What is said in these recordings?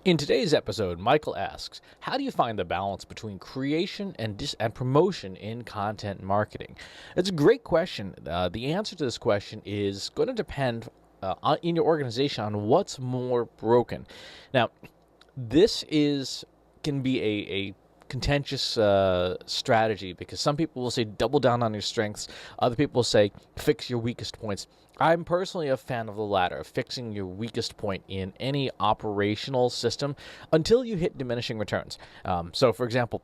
In today's episode, Michael asks, how do you find the balance between creation and promotion in content marketing? It's a great question. The answer to this question is going to depend in your organization on what's more broken. Now, can be a contentious strategy because some people will say double down on your strengths. Other people will say fix your weakest points. I'm personally a fan of the latter, of fixing your weakest point in any operational system until you hit diminishing returns. So, for example,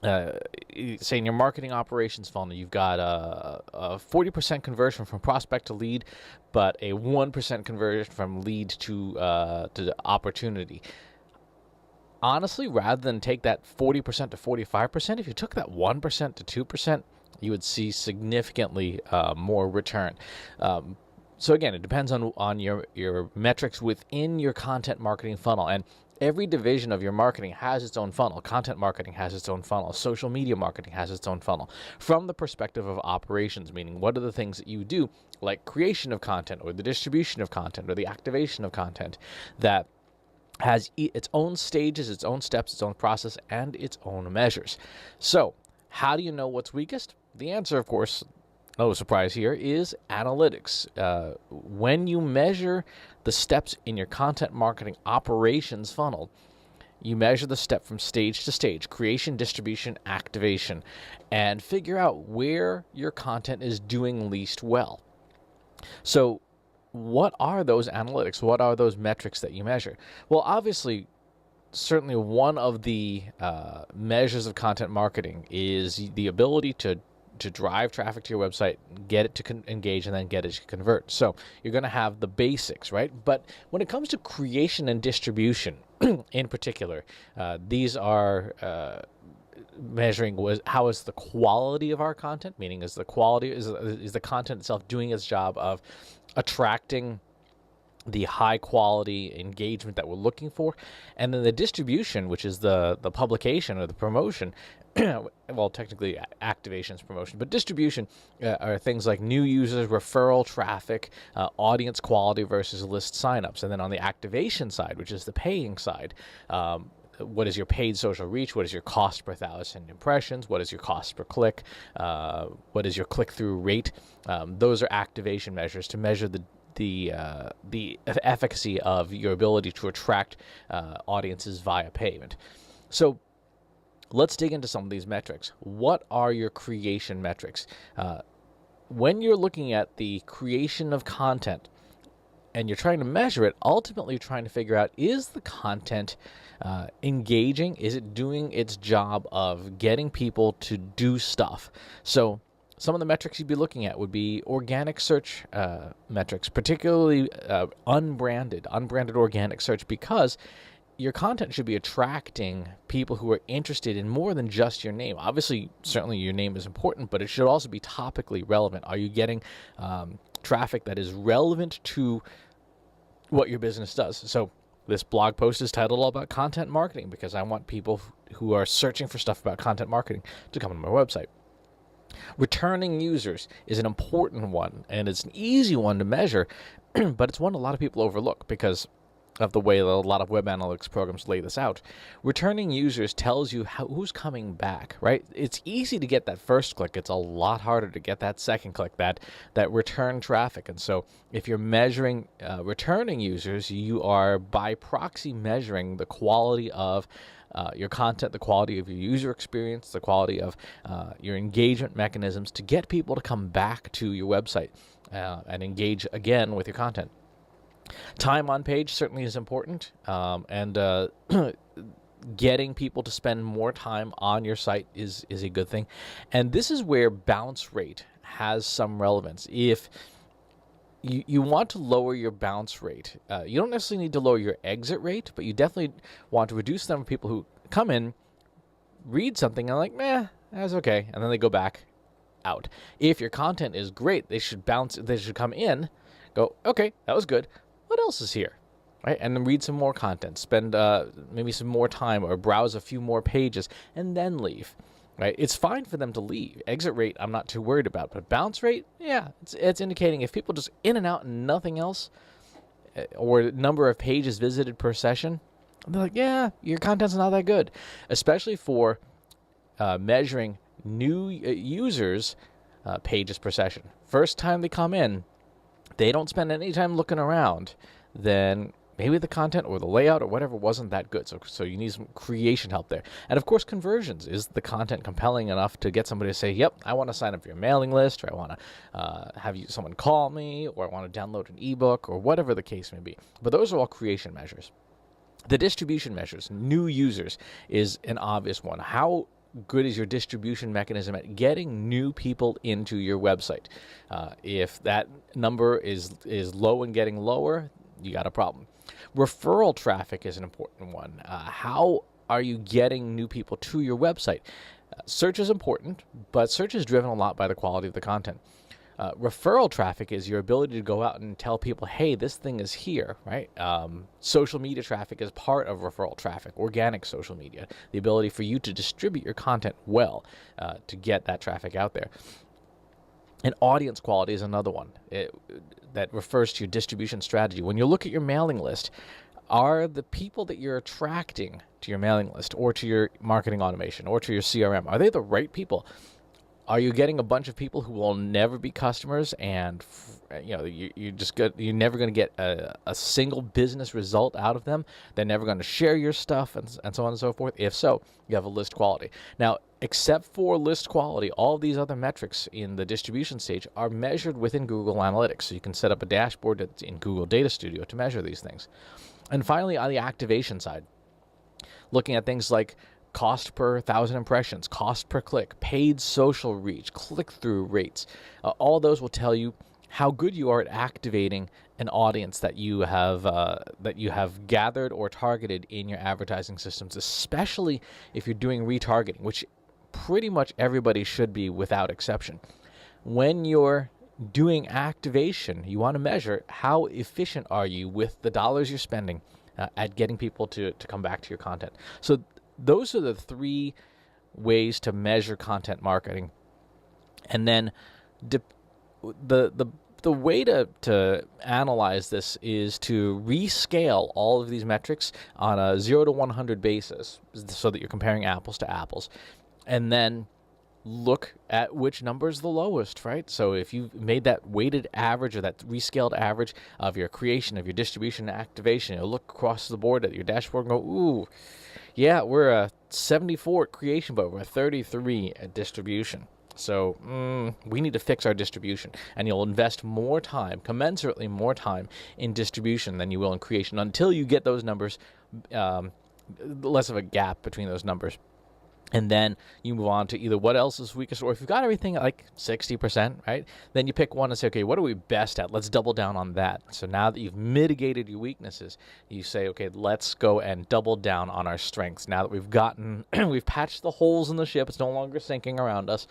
say in your marketing operations funnel, you've got a 40% conversion from prospect to lead, but a 1% conversion from lead to opportunity. Honestly, rather than take that 40% to 45%, if you took that 1% to 2%, you would see significantly more return. So again, it depends on your metrics within your content marketing funnel. And every division of your marketing has its own funnel. Content marketing has its own funnel. Social media marketing has its own funnel. From the perspective of operations, meaning what are the things that you do, like creation of content or the distribution of content or the activation of content, that has its own stages, its own steps, its own process, and its own measures. So how do you know what's weakest? The answer, of course, no surprise here, is analytics. When you measure the steps in your content marketing operations funnel, you measure the step from stage to stage, creation, distribution, activation, and figure out where your content is doing least well. So what are those analytics? What are those metrics that you measure? Well, obviously, certainly one of the measures of content marketing is the ability to drive traffic to your website, get it to engage, and then get it to convert. So you're going to have the basics, right? But when it comes to creation and distribution in particular, these are measuring how is the quality of our content, meaning is the content itself doing its job of attracting the high quality engagement that we're looking for. And then the distribution, which is the publication or the promotion, well, technically activation is promotion, but distribution are things like new users, referral traffic, audience quality versus list signups. And then on the activation side, which is the paying side, what is your paid social reach? What is your cost per 1,000 impressions? What is your cost per click? What is your click-through rate? Those are activation measures to measure the efficacy of your ability to attract audiences via payment. So let's dig into some of these metrics. What are your creation metrics? When you're looking at the creation of content and you're trying to measure it, ultimately you're trying to figure out, is the content engaging? Is it doing its job of getting people to do stuff? So some of the metrics you'd be looking at would be organic search metrics, particularly unbranded organic search, because your content should be attracting people who are interested in more than just your name. Obviously, certainly your name is important, but it should also be topically relevant. Are you getting traffic that is relevant to what your business does? So this blog post is titled all about content marketing because I want people who are searching for stuff about content marketing to come to my website. Returning users is an important one, and it's an easy one to measure, but it's one a lot of people overlook because of the way that a lot of web analytics programs lay this out. Returning users tells you who's coming back, right? It's easy to get that first click. It's a lot harder to get that second click, that return traffic. And so if you're measuring returning users, you are by proxy measuring the quality of your content, the quality of your user experience, the quality of your engagement mechanisms to get people to come back to your website and engage again with your content. Time on page certainly is important, and getting people to spend more time on your site is a good thing. And this is where bounce rate has some relevance. If you want to lower your bounce rate, you don't necessarily need to lower your exit rate, but you definitely want to reduce the number of people who come in, read something, and like, that's okay, and then they go back out. If your content is great, they should come in, go, okay, that was good. What else is here? Right? And then read some more content, spend maybe some more time or browse a few more pages and then leave. Right? It's fine for them to leave. Exit rate, I'm not too worried about, but bounce rate, yeah, it's indicating if people just in and out and nothing else, or number of pages visited per session, And they're like, yeah, your content's not that good, especially for measuring new users' pages per session. First time they come in, they don't spend any time looking around, then maybe the content or the layout or whatever wasn't that good. So you need some creation help there. And of course, conversions. Is the content compelling enough to get somebody to say, yep, I want to sign up for your mailing list, or I want to have someone call me, or I want to download an ebook, or whatever the case may be. But those are all creation measures. The distribution measures, new users, is an obvious one. How good is your distribution mechanism at getting new people into your website? If that number is low and getting lower, you got a problem. Referral traffic is an important one. How are you getting new people to your website? Search is important, but search is driven a lot by the quality of the content. Referral traffic is your ability to go out and tell people, hey, this thing is here, right? Social media traffic is part of referral traffic, organic social media, the ability for you to distribute your content well to get that traffic out there. And audience quality is another one that refers to your distribution strategy. When you look at your mailing list, are the people that you're attracting to your mailing list or to your marketing automation or to your CRM, are they the right people? Are you getting a bunch of people who will never be customers, and you're never going to get a single business result out of them? They're never going to share your stuff, and so on and so forth. If so, you have a list quality. Now, except for list quality, all of these other metrics in the distribution stage are measured within Google Analytics. So you can set up a dashboard in Google Data Studio to measure these things. And finally, on the activation side, looking at things like cost per 1,000 impressions, cost per click, paid social reach, click-through rates. All those will tell you how good you are at activating an audience that you have gathered or targeted in your advertising systems, especially if you're doing retargeting, which pretty much everybody should be without exception. When you're doing activation, you want to measure how efficient are you with the dollars you're spending at getting people to come back to your content. So those are the three ways to measure content marketing. And then the way to analyze this is to rescale all of these metrics on a 0 to 100 basis so that you're comparing apples to apples. And then look at which number is the lowest, right? So if you've made that weighted average or that rescaled average of your creation, of your distribution and activation, you'll look across the board at your dashboard and go, ooh, yeah, we're a 74 at creation, but we're a 33 at distribution. So we need to fix our distribution. And you'll invest more time, commensurately more time, in distribution than you will in creation until you get those numbers, less of a gap between those numbers. And then you move on to either what else is weakest, or if you've got everything at like 60%, right, then you pick one and say, okay, what are we best at? Let's double down on that. So now that you've mitigated your weaknesses, you say, okay, let's go and double down on our strengths. Now that we've patched the holes in the ship, it's no longer sinking around us.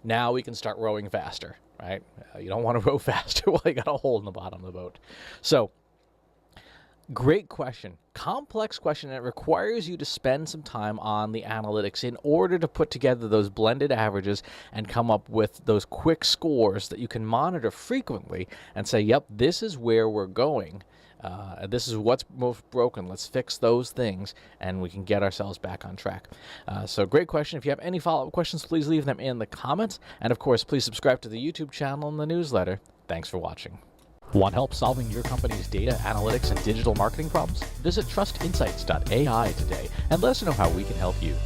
Now we can start rowing faster, right? You don't want to row faster while you got a hole in the bottom of the boat. So, great question. Complex question, and it requires you to spend some time on the analytics in order to put together those blended averages and come up with those quick scores that you can monitor frequently and say, yep, this is where we're going. This is what's most broken. Let's fix those things, and we can get ourselves back on track. So great question. If you have any follow-up questions, please leave them in the comments. And, of course, please subscribe to the YouTube channel and the newsletter. Thanks for watching. Want help solving your company's data, analytics, and digital marketing problems? Visit trustinsights.ai today and let us know how we can help you.